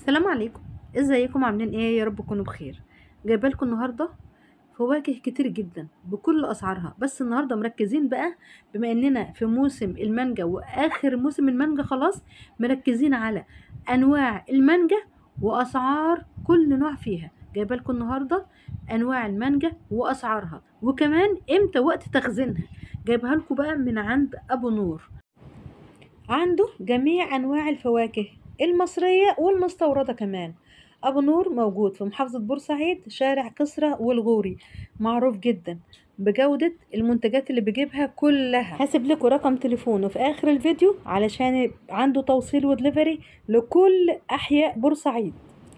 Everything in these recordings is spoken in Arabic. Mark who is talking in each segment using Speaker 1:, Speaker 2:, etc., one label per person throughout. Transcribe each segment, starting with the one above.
Speaker 1: السلام عليكم. ازيكم؟ عاملين ايه؟ يا رب تكونوا بخير. جايبه لكم النهارده فواكه كتير جدا بكل اسعارها، بس النهارده مركزين بقى بما اننا في موسم المانجا واخر موسم المانجا خلاص، مركزين على انواع المانجا واسعار كل نوع فيها. جايبه لكم النهارده انواع المانجا واسعارها وكمان امتى وقت تخزينها. جايبها لكم بقى من عند ابو نور، عنده جميع أنواع الفواكه المصرية والمستوردة كمان. أبو نور موجود في محافظة بورسعيد، شارع كسرى والغوري، معروف جدا بجودة المنتجات اللي بيجيبها كلها. هسيب لكم رقم تليفونه في آخر الفيديو علشان عنده توصيل ودليفري لكل أحياء بورسعيد.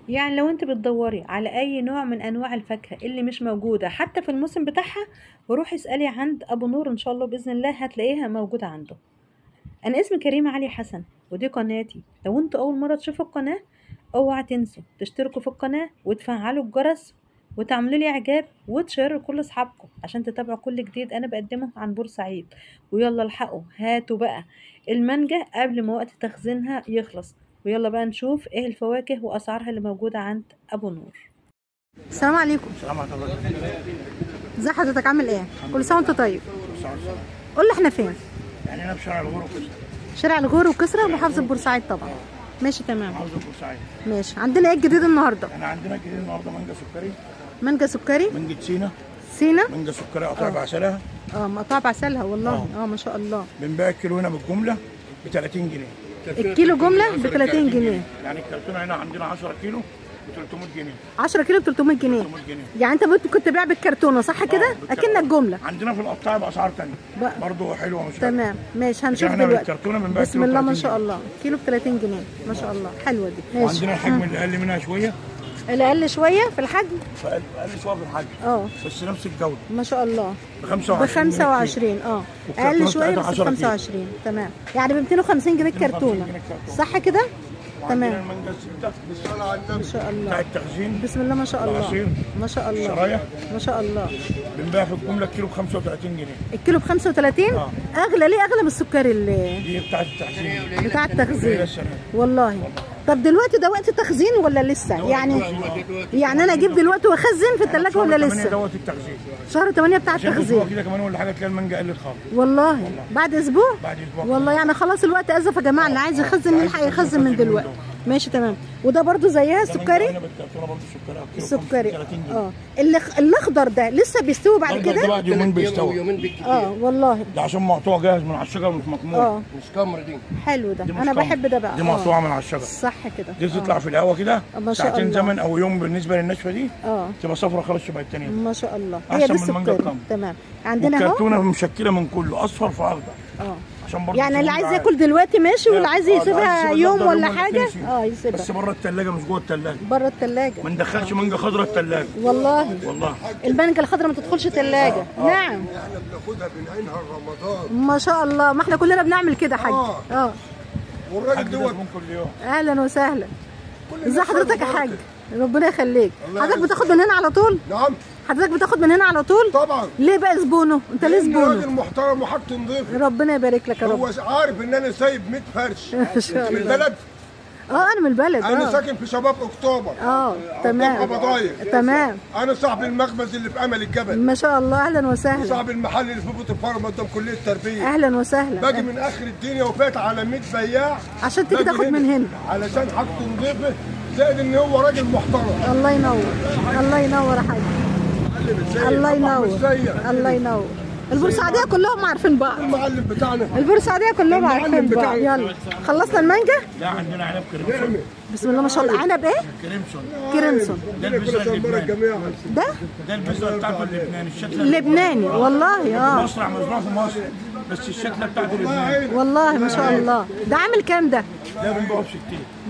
Speaker 1: يعني لو انت بتدوري على اي نوع من انواع الفاكهة اللي مش موجودة حتى في الموسم بتاعها، وروحي اسألي عند ابو نور ان شاء الله بإذن الله هتلاقيها موجودة عنده. انا اسمي كريمة علي حسن ودي قناتي. لو انتوا اول مرة تشوفوا القناة اوعى تنسوا تشتركوا في القناة وتفعلوا الجرس وتعملوا لي اعجاب وتشيروا لكل اصحابكم عشان تتابعوا كل جديد انا بقدمه عن بورسعيد. ويلا الحقوا هاتوا بقى المانجا قبل ما وقت تخزينها يخلص، ويلا بقى نشوف ايه الفواكه واسعارها اللي موجودة عند ابو نور. السلام عليكم.
Speaker 2: السلام عليكم.
Speaker 1: ازي حضرتك؟ عامل ايه؟ كل سنة وانت طيب. قول لي احنا فين؟
Speaker 2: يعني انا في شارع الغور وكسرى.
Speaker 1: شارع الغور وكسرى محافظة بورسعيد طبعا. ماشي تمام.
Speaker 2: محافظة بورسعيد.
Speaker 1: ماشي. عندنا ايه الجديد النهارده؟
Speaker 2: احنا عندنا الجديد النهارده مانجا سكري.
Speaker 1: مانجا سكري؟
Speaker 2: مانجا سينا.
Speaker 1: سينا؟
Speaker 2: مانجا سكري قطع بعسلها.
Speaker 1: مقطع بعسلها والله. ما شاء الله.
Speaker 2: بنبيع الكيلو هنا بالجملة ب 30 جنيه.
Speaker 1: الكيلو جملة ب 30 جنيه.
Speaker 2: يعني الكرتونة هنا عندنا 10 كيلو ب 300 جنيه.
Speaker 1: 10 كيلو ب 300 جنيه.
Speaker 2: 300 جنيه.
Speaker 1: يعني انت كنت تبيع بالكرتونة صح كده؟ اكنك جملة.
Speaker 2: عندنا في القطاع باسعار ثانيه برضه حلوه مش
Speaker 1: تمام ماشي هنشوف
Speaker 2: احنا
Speaker 1: دلوقتي.
Speaker 2: بالكرتونة بنبيع
Speaker 1: بسم الله ما شاء الله. كيلو ب 30 جنيه ما شاء الله. حلوة دي. ماشي.
Speaker 2: وعندنا الحجم اللي اقل منها شويه.
Speaker 1: الأقل شوية في الحجم؟
Speaker 2: اقل شويه في الحجم. بس نفس الجوده.
Speaker 1: ما شاء الله.
Speaker 2: ب 25.
Speaker 1: ب 25 اقل شويه بس 25 تمام. يعني ب 250 جنيه الكرتونه صح كده؟ تمام.
Speaker 2: المانجا الستة
Speaker 1: ما شاء الله.
Speaker 2: بتاع التخزين.
Speaker 1: بسم الله ما شاء الله.
Speaker 2: العصير.
Speaker 1: ما شاء الله.
Speaker 2: الشرايح.
Speaker 1: ما شاء الله.
Speaker 2: بنبيع في الجمله الكيلو ب 35 جنيه.
Speaker 1: الكيلو ب 35؟ اغلى ليه؟ اغلى من السكري اللي
Speaker 2: دي بتاعت التخزين.
Speaker 1: بتاع التخزين والله. طب دلوقتي ده وقت تخزين ولا لسه؟ يعني انا اجيب دلوقتي واخزن في الثلاجه ولا لسه؟
Speaker 2: دوت التخزين.
Speaker 1: شهر 8 بتاع التخزين.
Speaker 2: كده كمان ولا حاجه تلاقي المانجا قلت خالص.
Speaker 1: والله بعد اسبوع؟
Speaker 2: بعد اسبوع
Speaker 1: والله. يعني خلاص الوقت ازف يا جماعه، اللي عايز يخزن يلحق يخزن من دلوقتي. ماشي تمام. وده برضو زيها السكري؟ السكري الاخضر ده لسه بيستوي بعد كده؟
Speaker 2: بعد يومين بيستوي.
Speaker 1: والله.
Speaker 2: ده عشان مقطوع جاهز من على الشجره مش مكمول.
Speaker 3: مش كمر دي.
Speaker 1: حلو ده. انا بحب ده بقى.
Speaker 2: دي مقطوعه من على الشجره
Speaker 1: صح كده.
Speaker 2: دي تطلع في الهواء كده ساعتين زمن او يوم بالنسبه للنشفه دي. تبقى صفرا خالص شبه الثانيه.
Speaker 1: ما شاء الله. هي دي السكري. تمام. عندنا اهو
Speaker 2: الكرتونه مشكله من كله اصفر في اخضر.
Speaker 1: يعني اللي عايز ياكل دلوقتي ماشي، واللي عايز يسيبها يوم ولا حاجه
Speaker 2: يسيبها. بس بره الثلاجه مش جوه الثلاجه.
Speaker 1: بره الثلاجه.
Speaker 2: ما ندخلش مانجا خضراء الثلاجه.
Speaker 1: والله. المانجا الخضراء ما تدخلش الثلاجه. نعم.
Speaker 3: احنا بناخدها بنعينها رمضان.
Speaker 1: ما شاء الله. ما احنا كلنا بنعمل كده يا حاج.
Speaker 3: والراجل دوت
Speaker 2: كل يوم.
Speaker 1: اهلا وسهلا. ازي حضرتك يا حاج؟ ربنا يخليك. حضرتك بتاخد من هنا على طول؟
Speaker 3: نعم.
Speaker 1: حضرتك بتاخد من هنا على طول؟
Speaker 3: طبعا.
Speaker 1: ليه بقى زبونه؟ انت ليه زبونه؟
Speaker 3: راجل محترم وحاجته نظيفه.
Speaker 1: ربنا يبارك لك يا رب.
Speaker 3: هو عارف ان انا سايب 100 فرش.
Speaker 1: ما شاء الله.
Speaker 3: من البلد؟
Speaker 1: انا من البلد.
Speaker 3: انا ساكن في شباب اكتوبر.
Speaker 1: تمام. تمام.
Speaker 3: انا صاحب المخبز اللي في امل الجبل.
Speaker 1: ما شاء الله. اهلا وسهلا.
Speaker 3: صاحب المحل اللي في بوت الفرم قدام كليه التربيه.
Speaker 1: اهلا وسهلا.
Speaker 3: باجي من اخر الدنيا وفات على 100 بياع
Speaker 1: عشان تيجي تاخد من هنا
Speaker 3: علشان حاجته نظيفه، زائد ان هو راجل محترم.
Speaker 1: الله ينور. الله ينور يا حاج. الله ينور. الله ينور. البورسعيديه كلهم عارفين بعض.
Speaker 3: المعلم بتاعنا.
Speaker 1: البورسعيديه كلهم عارفين بعض. يلا خلصنا المانجا؟
Speaker 2: لا عندنا عنب كريمسون.
Speaker 1: بسم الله ما شاء الله. عنب ايه؟
Speaker 2: كريمسون.
Speaker 3: ده البذره اللبناني.
Speaker 1: ده
Speaker 2: البذره بتاعته اللبناني. الشكل
Speaker 1: اللبناني والله.
Speaker 2: مصنع مزروع في مصر بس الشكله بتاعته لبناني.
Speaker 1: والله ما شاء الله. ده عامل كام ده؟
Speaker 2: ده بنبيعه ب 60.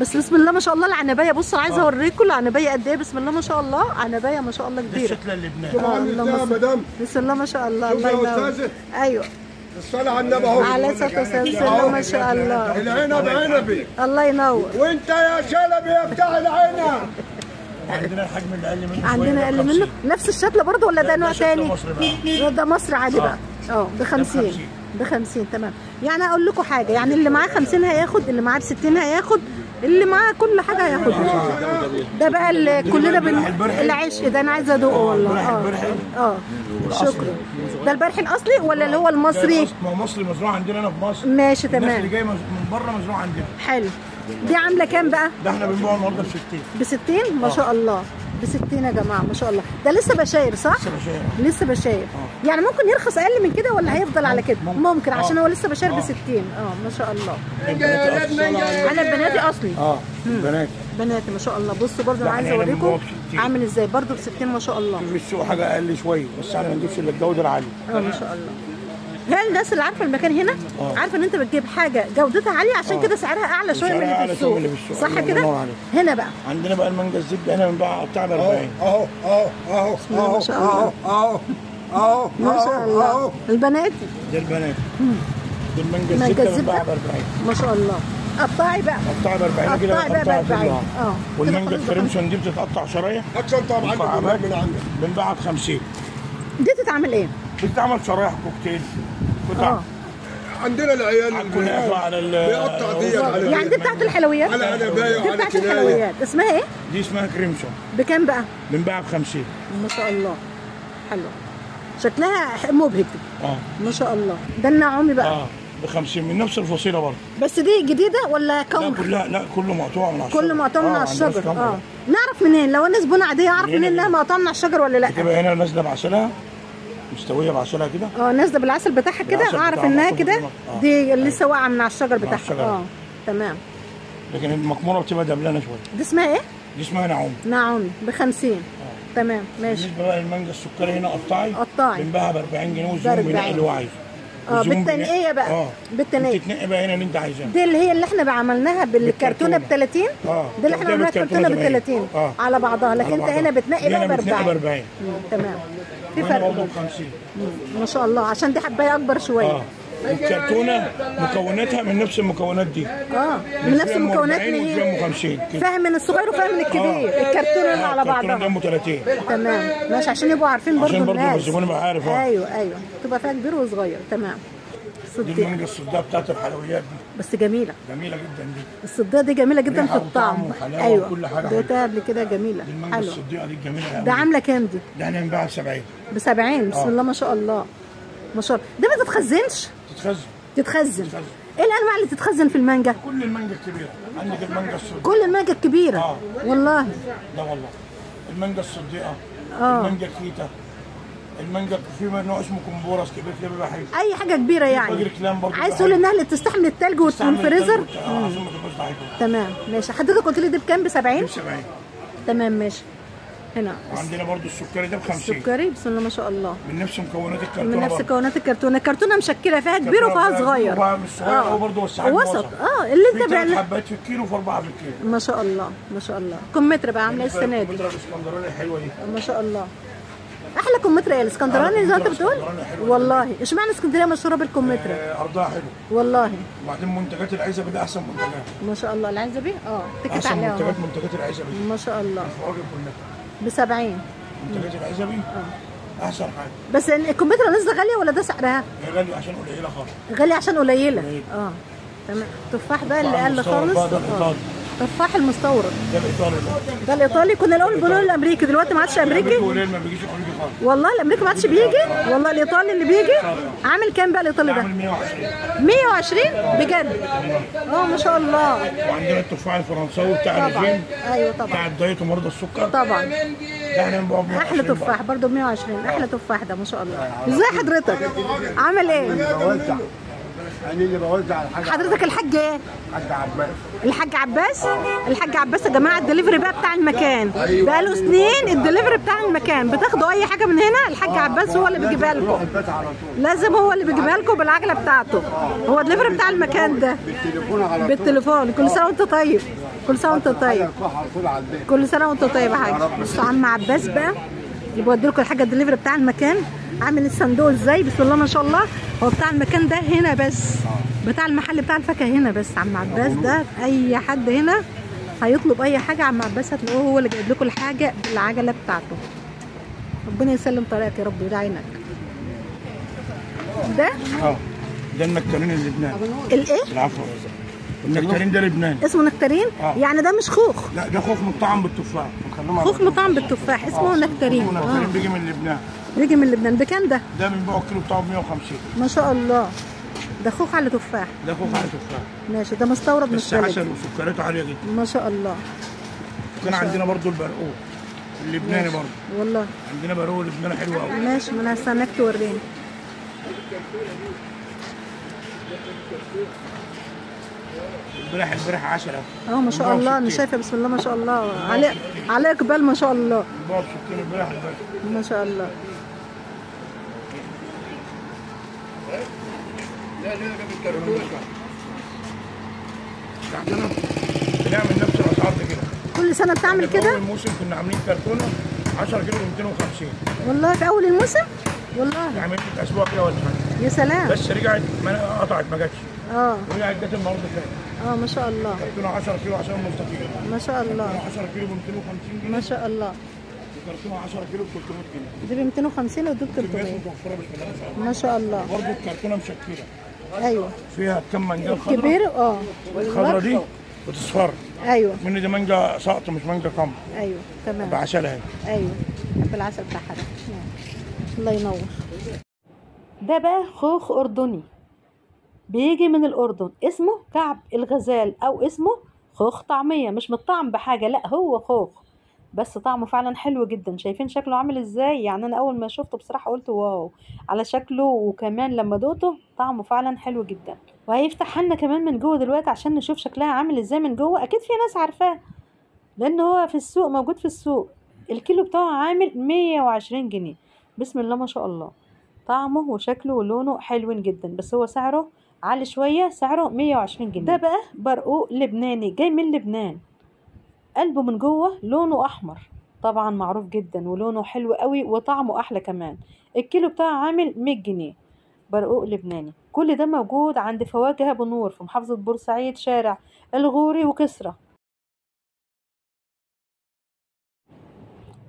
Speaker 1: بس بسم الله ما شاء الله العنبايه. بصوا عايزه اوريكم العنبايه قد ايه. بسم الله ما شاء الله. عنبايه ما شاء الله كبيره.
Speaker 2: ده الشكل اللبناني.
Speaker 1: بسم الله ما شاء الله. الله ينور. ايوه.
Speaker 3: الصلاة على النبي اهو.
Speaker 1: على الصلاة والسلام. بسم الله ما شاء الله.
Speaker 3: العنب عنبي.
Speaker 1: الله ينور.
Speaker 3: وانت يا شلبي يا بتاع العنب.
Speaker 2: عندنا الحجم اللي اقل منه.
Speaker 1: عندنا اقل منه نفس الشكل برضه ولا ده نوع ثاني؟ ده مصر عادي بقى. ب 50. ب 50 تمام. يعني اقول لكم حاجه، يعني اللي معاه 50 هياخد، اللي معاه ب 60 هياخد، اللي معاه كل حاجه هياخدها. ده بقى اللي كلنا العشق ده انا عايزه ادوقه والله. شكرا. ده البرحي الاصلي ولا اللي هو المصري؟
Speaker 2: ما هو مصري، مزروع عندنا هنا في مصر.
Speaker 1: ماشي تمام.
Speaker 2: الناس اللي جايه من بره مزروع عندنا.
Speaker 1: حلو. دي عامله كام بقى؟
Speaker 2: ده احنا بنبيعه النهارده ب 60.
Speaker 1: ب 60 ما شاء الله. ب 60 يا جماعه ما شاء الله. ده لسه بشاير صح؟
Speaker 2: لسه بشاير.
Speaker 1: لسه بشاير. يعني ممكن يرخص اقل من كده ولا هيفضل على كده؟ ممكن عشان هو لسه بشاير ب 60. ما شاء الله. انا بناتي اصلي.
Speaker 2: بناتي.
Speaker 1: بناتي ما شاء الله. بصوا برضه انا عايزه اوريكم عامل ازاي برضه ب 60 ما شاء الله.
Speaker 2: في السوق حاجه اقل شويه بس احنا ما نجيبش الا الجوده العاليه.
Speaker 1: ما شاء الله. هي الناس اللي عارفه المكان هنا عارفه ان انت بتجيب حاجه جودتها عاليه عشان كده سعرها اعلى شويه من اللي في السوق. صح كده؟ هنا بقى
Speaker 2: عندنا بقى المانجا الزبده هنا بنباع بتاع ب 40.
Speaker 1: ما شاء الله. ما شاء الله. البنات
Speaker 2: ده البنات. دي المانجا الزبده بنباع ب 40
Speaker 1: ما شاء الله. قطعي بقى.
Speaker 2: قطعي ب 40 كده.
Speaker 1: قطعي بقى ب 40.
Speaker 2: والمانجا الكريمسون دي بتتقطع شرايح.
Speaker 3: اكشن طبعا عندك من عندك.
Speaker 2: بنباعها ب 50.
Speaker 1: دي تتعمل ايه؟
Speaker 2: بتتعمل شرايح كوكتيل.
Speaker 3: عندنا العيال
Speaker 2: الكنافه على
Speaker 3: بيقطع دي
Speaker 1: يعني دي بتاعت الحلويات؟
Speaker 3: على بايع
Speaker 1: دي
Speaker 3: على
Speaker 1: بتاعت
Speaker 3: كنايه.
Speaker 1: الحلويات اسمها ايه؟
Speaker 2: دي اسمها كريمسون.
Speaker 1: بكام بقى؟
Speaker 2: بنباعها ب 50.
Speaker 1: ما شاء الله. حلوه. شكلها مبهج. ما شاء الله. ده النعومي بقى.
Speaker 2: ب 50 من نفس الفصيله برضه.
Speaker 1: بس دي جديده ولا كونغ؟
Speaker 2: لا كله مقطوع من على الشجر.
Speaker 1: كله مقطوع من على الشجر. نعرف منين؟ لو الناس زبونه عاديه اعرف منين انها مقطوعه من على الشجر ولا لا؟
Speaker 2: بتبقى هنا نازله بعسلها مستويه بعسلها كده.
Speaker 1: نازله بالعسل بتاعها كده اعرف انها كده دي لسه واقعه من على الشجر بتاعها. تمام.
Speaker 2: لكن المكموره بتبقى دبلانه شويه.
Speaker 1: دي اسمها ايه؟
Speaker 2: دي اسمها نعومي.
Speaker 1: نعومي ب 50. تمام ماشي.
Speaker 2: بالنسبه بقى للمانجا السكري هنا قطعي بنباعها ب 40 جنيه والزبون بينقي اللي هو عايزه.
Speaker 1: بالتنقيه بقى. بالتنقيه
Speaker 2: بتتنقي بقى هنا اللي انت عايزاه.
Speaker 1: دي اللي هي اللي احنا عملناها بالكرتونه ب 30. دي اللي احنا عملناها بالكرتونه ب 30 على بعضها. لكن انت هنا بتنقي بقى ب 40. تمام. في فرق برضه. ما شاء الله عشان دي حبايه اكبر شويه.
Speaker 2: الكرتونه مكوناتها من نفس المكونات دي.
Speaker 1: من نفس المكونات اللي هي فاهم من الصغير وفاهم من الكبير. الكرتونه على بعضها.
Speaker 2: الكرتونه 30.
Speaker 1: تمام ماشي عشان يبقوا عارفين برضه الناس.
Speaker 2: عشان برضه الزبون يبقى عارف.
Speaker 1: ايوه تبقى فيها كبير وصغير. تمام.
Speaker 2: دي المانجا الصداع بتاعت الحلويات دي.
Speaker 1: بس جميله.
Speaker 2: جميله جدا دي.
Speaker 1: الصداع دي جميله جدا في الطعم.
Speaker 2: ايوه كل حاجه.
Speaker 1: دوقتها قبل كده جميله.
Speaker 2: دي المانجا الصداع دي جميله قوي.
Speaker 1: ده عامله كام دي؟
Speaker 2: ده احنا بنبيعها ب 70.
Speaker 1: ب 70 بسم الله ما شاء الله. ما شاء الله. ده ما تتخزنش؟ تتخزن. ايه الانواع اللي تتخزن في المانجا؟
Speaker 2: كل المانجا الكبيره. عندك المانجا الصديقه.
Speaker 1: كل المانجا الكبيره. والله.
Speaker 2: لا والله. المانجا الصديقه. المانجا الكيتا. المانجا في نوع اسمه كمبورس كبير كده بيبقى حلو.
Speaker 1: اي حاجه كبيره يعني. عايز تقول انها اللي تستحمل الثلج والفريزر؟
Speaker 2: عشان ما تبقاش ضعيفه.
Speaker 1: تمام ماشي. حضرتك قلت لي دي بكام؟ ب 70؟
Speaker 2: ب 70.
Speaker 1: تمام ماشي. هنا
Speaker 2: وعندنا برضو السكري ده ب 50.
Speaker 1: السكري بسم الله ما شاء الله.
Speaker 2: من نفس مكونات الكرتونه.
Speaker 1: من نفس مكونات الكرتونه. الكرتونه مشكله فيها كبير وفيها صغير.
Speaker 2: مش صغير قوي برضه بس حجم
Speaker 1: وسط. اللي انت
Speaker 2: في 3 حبات في الكيلو وفي 4 في الكيلو.
Speaker 1: ما شاء الله ما شاء الله. كمثرى بقى عامله ايه السنه دي؟
Speaker 2: الكمثرى الاسكندراني الحلوه دي.
Speaker 1: ما شاء الله. احلى كمثرى ايه الاسكندراني زي ما انت بتقول؟ والله اشمعنى اسكندريه مشهوره بالكمثرى؟
Speaker 2: ارضها حلو
Speaker 1: والله.
Speaker 2: وبعدين منتجات العزبي ده احسن منتجات.
Speaker 1: ما شاء الله. العزبي تكت
Speaker 2: عليها منتجات العزبي
Speaker 1: ما شاء الله.
Speaker 2: الفواكه كلها
Speaker 1: ب 70.
Speaker 2: منتجات العزبي احسن حاجه.
Speaker 1: بس الكمثرى لسه غاليه ولا ده سعرها؟
Speaker 2: غاليه عشان قليله خالص.
Speaker 1: غاليه عشان قليله. تمام. التفاح بقى اللي قل خالص. التفاح المستورد.
Speaker 2: ده الايطالي
Speaker 1: ده الايطالي. كنا الاول بنقول الامريكي دلوقتي ما عادش امريكي.
Speaker 2: ما بيجيش امريكي خالص.
Speaker 1: والله الامريكي ما عادش بيجي. والله الايطالي اللي بيجي عامل كام بقى الايطالي ده؟
Speaker 2: عامل 120.
Speaker 1: 120 بجد؟ ما شاء الله.
Speaker 2: وعندنا التفاح الفرنساوي بتاع الرجيم.
Speaker 1: ايوه طبعا.
Speaker 2: بتاع الدايت ومرضى السكر.
Speaker 1: طبعا.
Speaker 2: ده احنا بنبيعه ب 120.
Speaker 1: احلى تفاح برضه ب 120. احلى تفاح ده ما شاء الله. ازاي حضرتك؟ عامل ايه؟
Speaker 3: انا اللي بوزع الحاجه.
Speaker 1: حضرتك الحاج ايه؟
Speaker 3: الحاج عباس.
Speaker 1: الحاج عباس؟ الحاج عباس يا جماعه الدليفري بقى بتاع المكان. بقاله سنين الدليفري بتاع المكان. بتاخدوا اي حاجه من هنا الحاج عباس هو اللي بيجيبها لكم. لازم هو اللي بيجيبها لكم بالعجله بتاعته. هو الدليفري بتاع المكان ده.
Speaker 3: بالتليفون على طول.
Speaker 1: بالتليفون. كل سنه وانت طيب. كل سنه وانت طيب. كل سنه وانت طيب يا حاج. بصوا عم عباس بقى يبقى لكم الحاجه الدليفري بتاع المكان. عامل الصندوق ازاي بسم الله ما شاء الله. هو بتاع المكان ده هنا بس. بتاع المحل بتاع الفاكهه هنا بس. عم عباس ده اي حد هنا هيطلب اي حاجه عم عباس هتلاقوه هو اللي جايب لكم الحاجه بالعجله بتاعته. ربنا يسلم طريقك يا رب ويدعي عينك. ده
Speaker 2: ده النكترين اللبناني.
Speaker 1: الايه؟
Speaker 2: العفو. النكتارين ده لبناني.
Speaker 1: اسمه نكتارين؟ يعني ده مش خوخ؟
Speaker 2: لا ده خوخ مطعم بالتفاح.
Speaker 1: خوخ مطعم بالتفاح اسمه نكتارين.
Speaker 2: نكتارين بيجي من لبنان.
Speaker 1: بيجي من لبنان. بكام ده؟
Speaker 2: ده بنبيعه الكيلو بتاعه ب 150.
Speaker 1: ما شاء الله. ده خوخ على تفاح.
Speaker 2: ده خوخ على تفاح.
Speaker 1: ماشي. ده مستورد من
Speaker 2: بس عسل وسكرياته عاليه جدا.
Speaker 1: ما شاء الله.
Speaker 2: كان عندنا برضو البرقوق اللبناني برضو.
Speaker 1: والله
Speaker 2: عندنا برقوق لبناني حلو قوي.
Speaker 1: ماشي. ما انا هستناك توريني.
Speaker 2: البارح عسل اهو.
Speaker 1: ما شاء الله. انا شايفه بسم الله ما شاء الله عليه اقبال ما شاء الله.
Speaker 2: باب سكين البارح
Speaker 1: ما شاء الله.
Speaker 2: لا عندنا بنعمل نفس الاسعار دي كده.
Speaker 1: كل سنه بتعمل كده؟
Speaker 2: اول موسم كنا عاملين كرتونه 10 كيلو ب 250.
Speaker 1: والله في اول الموسم؟ والله
Speaker 2: عملت اسبوع كده ولا حاجه.
Speaker 1: يا سلام.
Speaker 2: بس رجعت قطعت ما جاتش. ورجعت جت النهارده تاني.
Speaker 1: ما شاء الله.
Speaker 2: كرتونه 10 كيلو عشان مستطيل.
Speaker 1: ما شاء الله.
Speaker 2: 10 كيلو ب 250 جنيه.
Speaker 1: ما شاء الله.
Speaker 2: وكرتونه 10 كيلو ب 300 جنيه.
Speaker 1: دي ب 250 ودي ب 300. ما شاء الله.
Speaker 2: برضه الكرتونه مشكله.
Speaker 1: ايوه.
Speaker 2: فيها كم مانجا خضراء.
Speaker 1: كبير
Speaker 2: الخضراء دي بتصفر.
Speaker 1: ايوه.
Speaker 2: من دي مانجا ساقطه مش مانجا كم.
Speaker 1: ايوه تمام.
Speaker 2: بعسلها اهي.
Speaker 1: ايوه بالعسل بتاعها ده. الله ينور. ده بقى خوخ اردني بيجي من الاردن، اسمه كعب الغزال او اسمه خوخ طعميه. مش متطعم بحاجه، لا هو خوخ بس طعمه فعلا حلو جدا. شايفين شكله عامل ازاي؟ يعني انا اول ما شفته بصراحه قلت واو على شكله، وكمان لما دوقته طعمه فعلا حلو جدا. وهيفتح لنا كمان من جوه دلوقتي عشان نشوف شكلها عامل ازاي من جوه. اكيد في ناس عارفاه لان هو في السوق، موجود في السوق. الكيلو بتاعه عامل 120 جنيه. بسم الله ما شاء الله. طعمه وشكله ولونه حلوين جدا، بس هو سعره عالي شويه، سعره 120 جنيه. ده بقى برقوق لبناني جاي من لبنان. قلبه من جوه لونه احمر، طبعا معروف جدا، ولونه حلو قوي وطعمه احلى كمان. الكيلو بتاعه عامل 100 جنيه. برقوق لبناني. كل ده موجود عند فواكه ابو نور في محافظه بورسعيد، شارع الغوري وكسرى.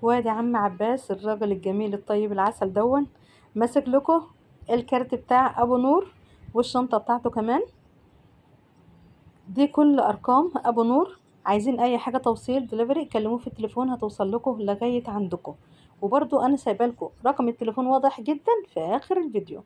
Speaker 1: وادي عم عباس الراجل الجميل الطيب العسل دون ماسك لكم الكارت بتاع ابو نور والشنطه بتاعته كمان. دي كل ارقام ابو نور. عايزين اي حاجه توصيل دليفري كلموه في التليفون هتوصل لكم لغايه عندكم. وبرضو انا سايبه لكم رقم التليفون واضح جدا في اخر الفيديو.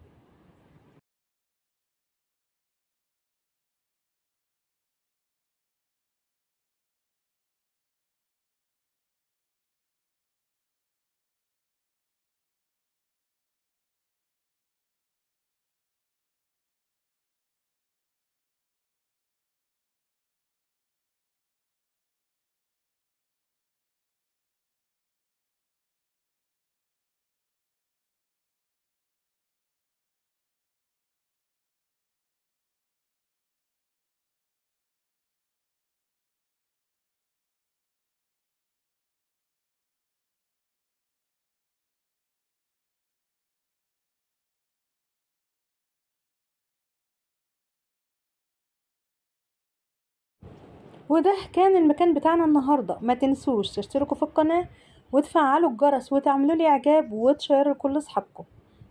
Speaker 1: وده كان المكان بتاعنا النهارده. ما تنسوش تشتركوا في القناه وتفعلوا الجرس وتعملوا لي اعجاب وتشيروا لكل اصحابكم.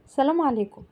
Speaker 1: السلام عليكم.